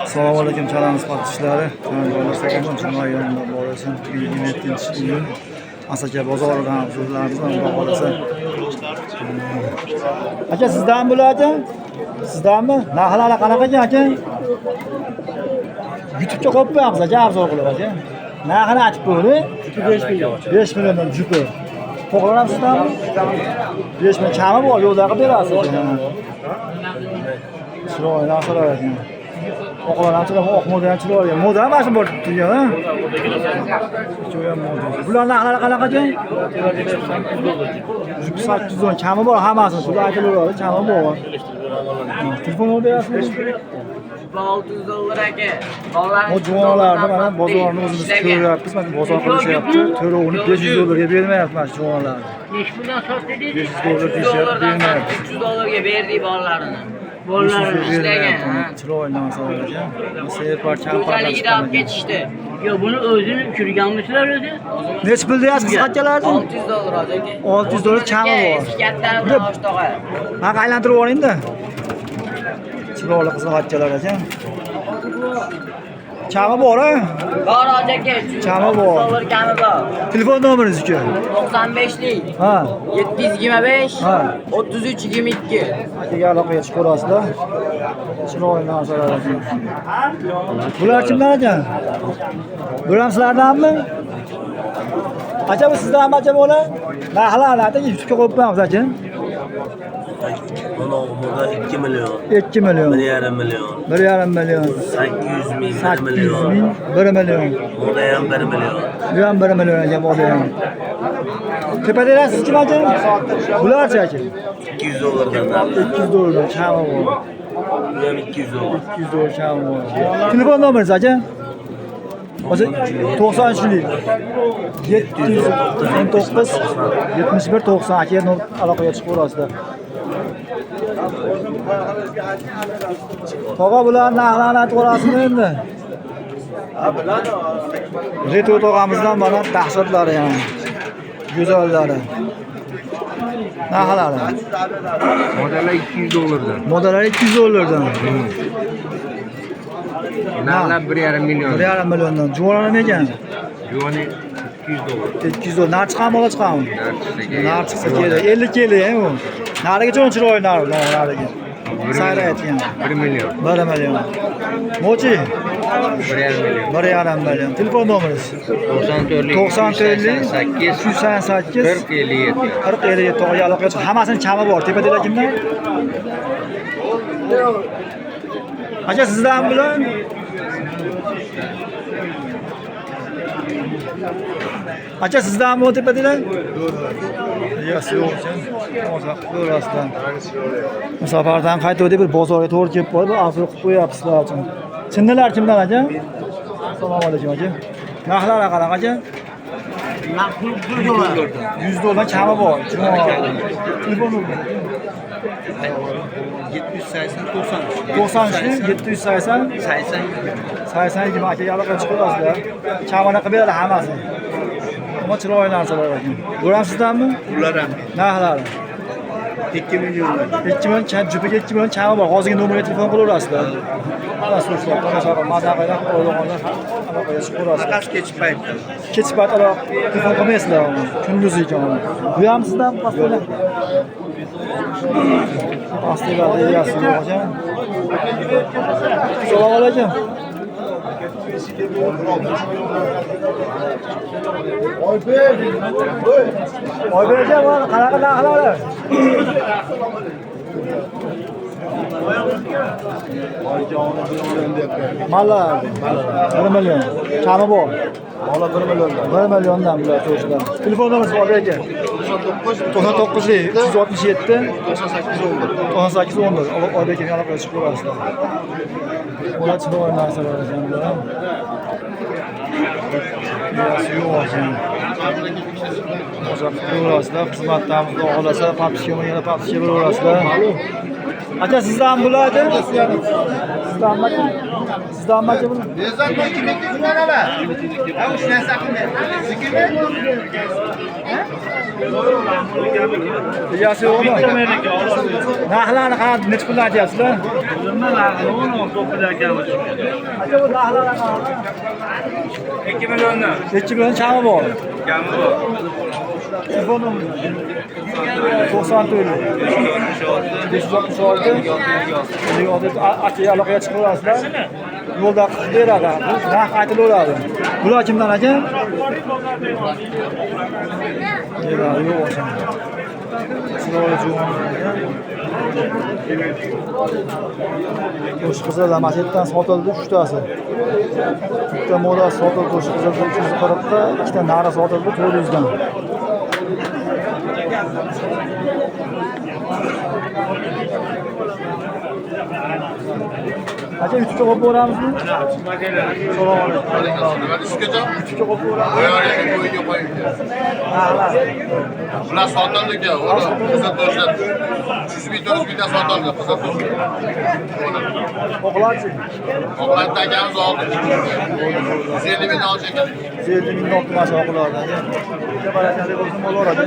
Assalomu alaykum chanamiz partishlari. Tanlovlar salomon juma yonida borasan. 27-iyun Asaka bozoridan huzurlarimiz bilan borasan. Aka sizdan bo'ladi? Sizdanmi? Narxlari qanaqa ekan aka? YouTube'ga qo'yib qo'yamiz aka, arzon qilib aka. Narxini aytib qo'ying. 5 million. 5 milliondan jupi. To'g'rilam sizdanmi? 5 million chami bor, yo'ldaqa berasiz. Chiroyli narsalar ekan. Oqlananchilar oq modadan chiroyli. Moda mana shu bor turgan, ha? Jo'ya moda. Bular narxlari qanaqa ekan? 810 chami bor hammasi. Bular aytilaveradi, chami bor. Telefon berasizmi? $600 aka. O juvonlarni mana bozorni o'zimiz ko'ryapmiz. Mana bozor qilishyapti. To'lovini $500 ga bermayapti mana shu juvonlarni. Necha puldan sotdingiz? $500 deyishyapti, bermayapti. $300 ga berdik bolalarni. Bolalar ishlagan. Chiroyli narsalar ekan. Serpar champar. To'qaligida olib ketishdi. Yo, buni o'zini uchirganmisizlar o'zi? Necha pul deyapsiz qanchalarni? $600 aka. $600 chami bor. Kattalardan oshtoqa. Haq aylantirib yuboring-da. Chiroyli qizg'atchalar ekan. Chami bor-a? Bor aka. Chami bor. $300 kami bor. Telefon nomeringiz-chi? 95lik. Ha. 725 Ha. 3322. Akaga aloqaga chiqib ko'rasizlar. Chiroyli narsalar ekan. Bular kimlar ekan? Bular sizlardanmi? Acha bu sizdanmi acha bola? Narxlarni YouTube'ga qo'yib qo'yamiz acha. Mana umurda 2 million. 2 million. 1,5 million. 1,5 million. 800 ming. 1 800 million. ming. 1 million. Burada ham 1 million. Bu ham 1 million ekan bu ham. Tepadelar siz kim acha? Bularchi acha? $200 dan. $200 chami bor. Bu ham $200. $200 chami bor. Telefon nomeringiz acha? Hozir 93lik 799 71 90 aka aloqaga chiqib ko'rasizlar. Tog'a bular narxlarni aytib qo'yasizmi endi? Reto tog'amizdan mana dahshatlari ham. Go'zallari. Narxlari. Modeller $200'dan. Modellari $200'dan. Narxlar 1,5 million. 1,5 milliondan. Juvonlar nima ekan? Juvoni $200. $200. Nar chiqadimi, bola chiqadimi? Nar chiqsa kerak. 50 kg ham u. Nariga cho'ng chiroyli nariga. Sayrayotgan. 1 million. 1 million. Mochi 1,5 million. 1,5 million. Telefon nomeringiz? 94lik 94lik 288 40 57. 40 57 to'g'ri aloqaga chiq. Hammasini chami bor. Tepada kimlar? Aka sizdan bilan Acha sizdanmi tepadilar? Yo'q, yo'q. Hozir ko'rasizlar. Safardan qaytib bir bozorga to'g'ri kelib qoldi. Arzon qilib qo'yapsizlar uchun. Chinnilar kimdan aka? Assalomu alaykum aka. Narxlari qanaqa aka? $100 chami bor. Telefon nomeri 780 780 80 akaga aloqa chiqib qo'yasizlar. Chamani qilib beradi hammasi. Ammo chiroyli narsalar ekan. Bular sizdanmi? Ular ham Narxlari 2 million. 2 million jupiga 2 million chami bor. Hozirgi nomerga telefon qilaverasizlar. Mana so'zlar, mana shunaqa mazaqalar qo'yilganlar. Aloqaga chiqib ko'rasizlar. Faqat kechki paytda. Kechki payt telefon qilmaysizlar. Kunduzi ekan. Bu ham sizdan pastalar. Pastalar deyapsiz hozir. Assalomu alaykum. Oyberga bor, qanaqa narxlari? Malla 1 million. Chami bor. Malla 1 milliondan. 1 milliondan bular to'shlar. Telefon nomeringiz bor aka? 99 367 98 11. Oybekga aloqaga chiqib ko'rasizlar. Bular chiroyli narsalar ekan bular. Hozir ko'rasizlar, xizmatlarimizni xohlasa, papishga yana papishga bo'laverasizlar. Aka sizdan bo'ladi. Sizdan aka. Sizdan aka bu. Bezak mı kimlikli kullanan ala? Ha uç ne sakın ne? Sikir mi? Yasi yo'qmi? Narxlarni qanaqa necha puldan aytyapsizlar? Nima narxi? 19 akamiz. Aka bu narxlar qanaqa? 2 milliondan 2 million chami bor. kami bor. Telefon nomeri 94 566 aka aloqaga chiqib olasizlar. Yo'lda qilib beradi. Narx aytilaveradi. Bular kimdan aka? Yo'q o'sha. Chiroyli juvon. Qo'sh qizil masetdan sotildi 3 tasi. Bitta moda sotildi qo'sh qizil 340 ta, ikkita nari sotildi 400 dan. Aka YouTube'ga qo'yib ko'ramizmi? Assalomu alaykum. YouTube'ga qo'yib ko'ramiz. Ular sotildi aka, qizil to'shlar 300 ming 400 mingdan sotildi qizil to'shlar. Oqlarchi. Oqlatda akamiz oldi. 150 mingdan oldi ekan. 150 ming oldi mana shu oqlardan. Aka barakali bo'lsin bo'laveradi.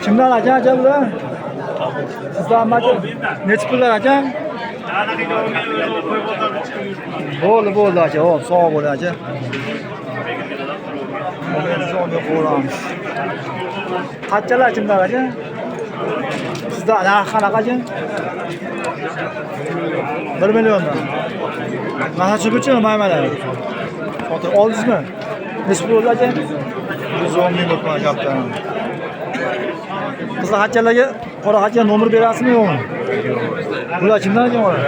Kimdan aka bular? Sizdan aka? Necha pullar aka? Bo'ldi aka, hop, sog' bo'ling aka. Mobilni ko'ramiz. Qanchalar kimdan aka? Sizda narx qanaqa aka? 1 milliondan. Mana shu bichim maymalar. Sotib oldingizmi? Necha pul aka? 110 ming bo'lib qolgan. Qizlar xachalarga qora xacha nomer berasizmi yo'qmi? Bular kimdan ekan ular?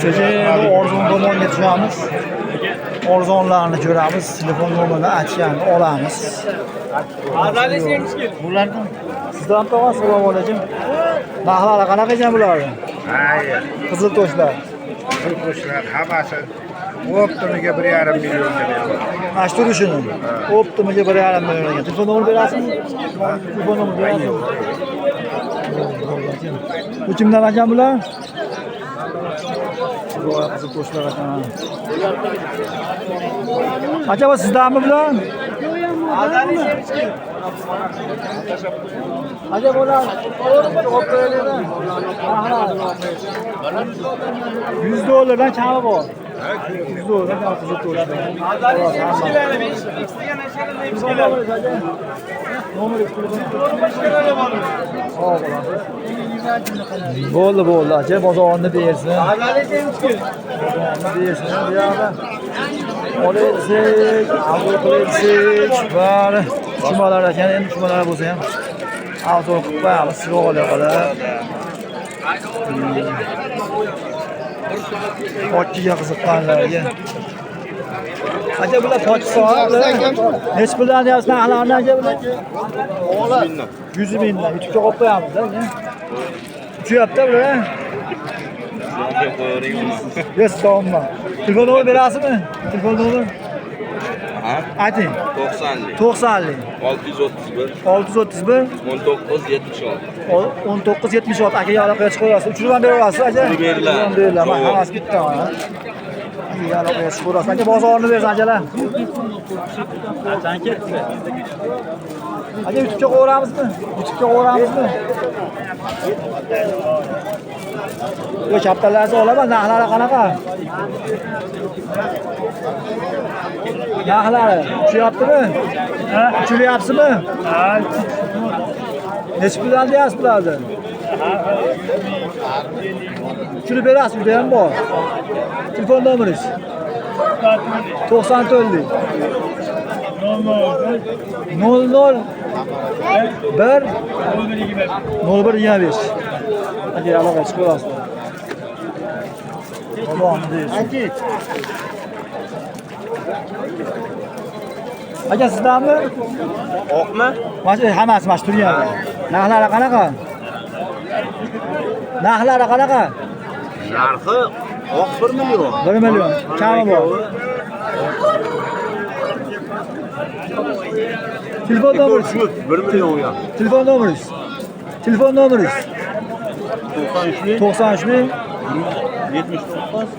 Sejeni arzon tomonga tushamiz. Arzonlarni ko'ramiz, telefon nomerini aytganini olamiz. Bulardan sizdan tog'a assalomu alaykum. Narxlari qanaqa ekan bularni? Qizil to'shlar. To'shlar hammasi optimiga 1,5 million deb. Ashturi shuni. Optimiga 1,5 million ekan. Telefon nomer berasizmi? Telefon nomer berasizmi? Bu kimdan ekan bular? Voy, qizil to'shlar ekan. Aka, bu sizdanmi bular? Aka, bular $100 dan kami bor. $100 dan qizil to'shlar. Bo'ldi aka, bozorni bersin. Bozorni bersin. Bu yoqda olaylik, avval qilaylik. Bari chumalar ekan, endi chumalar bo'lsa ham avval qilib qo'yamiz, siroqlar qolib. Pochchiga qiziqqanlarga. Aka, bular pochchi so'rablar. Hech puldan deyapsiz, narxlarni aka bular. 100 mingdan. YouTube'ga qo'yib qo'yamiz aka. Uchyapti bular. Yes, tamam. Telefon nomer berasizmi? Telefon nomer? Ayting. 90 631 1976 aka aloqaga chiqaverasiz. Uchirib beraverasiz aka. Beriladi. Mana hammasi bitta mana. Aloqaga chiqaverasiz. Aka, bozorni bersin akalar. Qancha? Aka, YouTube'ga qo'yamizmi? Yo, chaptalarni olaman, narxlari qanaqa? Narxlari tushyaptimi? Ha, tushyapsizmi? Ha. Necha puldan deyapsiz bularni? Tushirib berasiz, uyda ham bor. Telefon nomeringiz? 94 00 1 0125. Hadi aloqa chiqarasiz. Allohni deysiz. Aka, sizdanmi? Oqmi? Mana hammasi mana turgan. Narxlari qanaqa? Narxlari qanaqa? Narxi 1 million. 1 million. Kami bor. Telefon nomeringiz? 1 million ya. Telefon nomeringiz? Telefon nomeringiz? 93 ming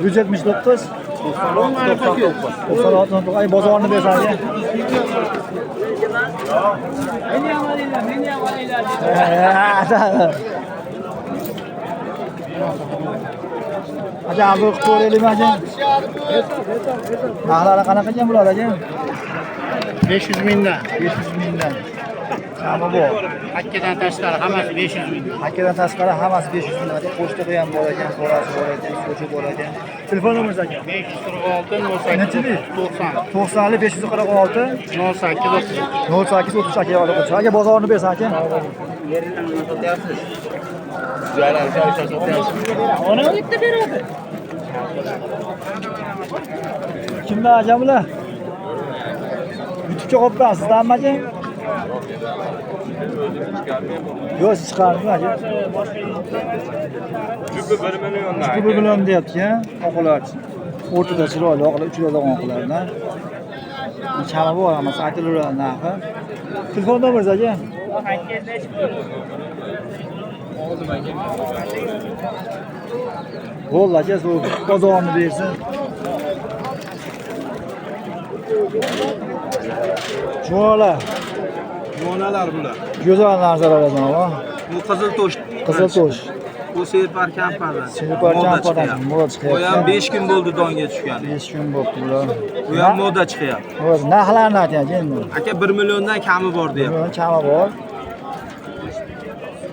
179 96 ay bozorni bersangiz. Acha arzon qilib ko'raylikmi acha? Narxlari qanaqa ekan bular acha? 500 mingdan. 500 mingdan. Kami bor. Hakkadan tashqari hammasi 500 ming. Hakkadan tashqari hammasi 500 ming. Pochta ham bor ekan, qorasi bor ekan, so'chi bor ekan. Telefon nomeringiz aka? 546 Nechili? 90 90 546 08 08 30 aka yo'q aka. Aka bozorni bersan aka. Ona bitta beradi. Kimlar aka bular? YouTube'ga qo'yib sizdanmi aka? Yo'q, siz chiqardingmi aka? Jupi 1 milliondan. Jupi 1 million deyapti-ya, oqlar. O'rtada chiroyli oqlar, uchraydigan oqlardan. Chama bor, hammasi aytilaveradi narxi. Telefon nomeringiz aka? Bo'ldi aka, shu bozorni bersin. Jo'nalar. Jo'nalar bular. Go'zal narsalar janob. Bu qizil tosh. Qizil tosh. Bu serpar kamparlar. Serpar kamparlar, moda chiqyapti. Bu ham 5 kun bo'ldi donga tushgan. 5 kun bo'ldi bular. Bu ham moda chiqyapti. O'zi narxlarni ayting endi. Aka 1 milliondan kami bor deyapti. Chama bor.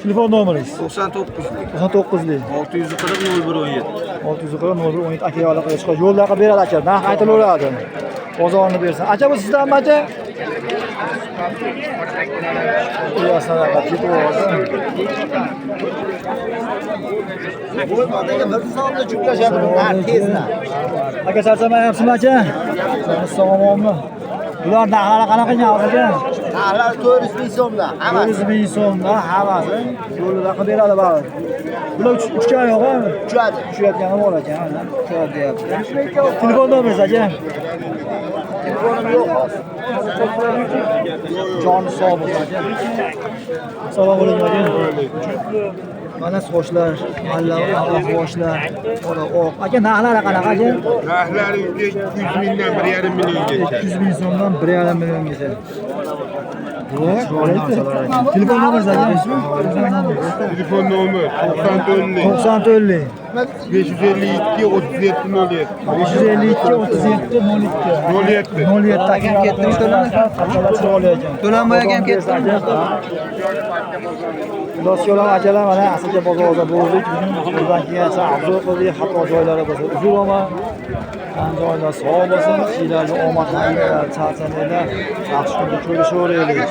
Telefon nomeringiz? 99 99 lik. 640 0117. 640 0117 aka aloqaga chiqadi. Yo'llarga beradi aka. Narx aytilaveradi. Bozorni bersin. Aka bu sizdanmi aka? Uyasanaqa ketyapti. Bir sonda juplashadi bunlar tezda. Aka charchamayapsizmi aka? Sog'ommi? Bular narxlari qanaqa ekan aka? Narxlar 400 ming so'mdan. 400 ming so'mdan hammasi yo'lida qilib beradi bari. Bular uchgan yo'qmi? Uchadi. Uchayotgani bor ekan, mana. Uchadi deyapti. Telefon nomeringiz aka? Telefonim yo'q. Joni sog' bo'lsin aka. Assalomu alaykum aka. Mana sochlar, malla boshlar, qora oq. Aka narxlari qanaqa aka? Narxlari 200 mingdan 1,5 milliongacha. 200 ming so'mdan 1,5 milliongacha. Telefon nomeringiz aka? Telefon nomeri 94 lik. 552 37 07. 552 37 02. 07 aka ketdimi to'lanma? To'lanmay ekan ketdi. Do'stlar, akalar mana Asaka bozorida bo'ldik. Bundan keyin savdo qildik, xato joylari bo'lsa uziloma. Joylar sog' bo'lsin, sizlarga omad tilayman, charchamanglar. Yaxshi kunda ko'rishaveraylik.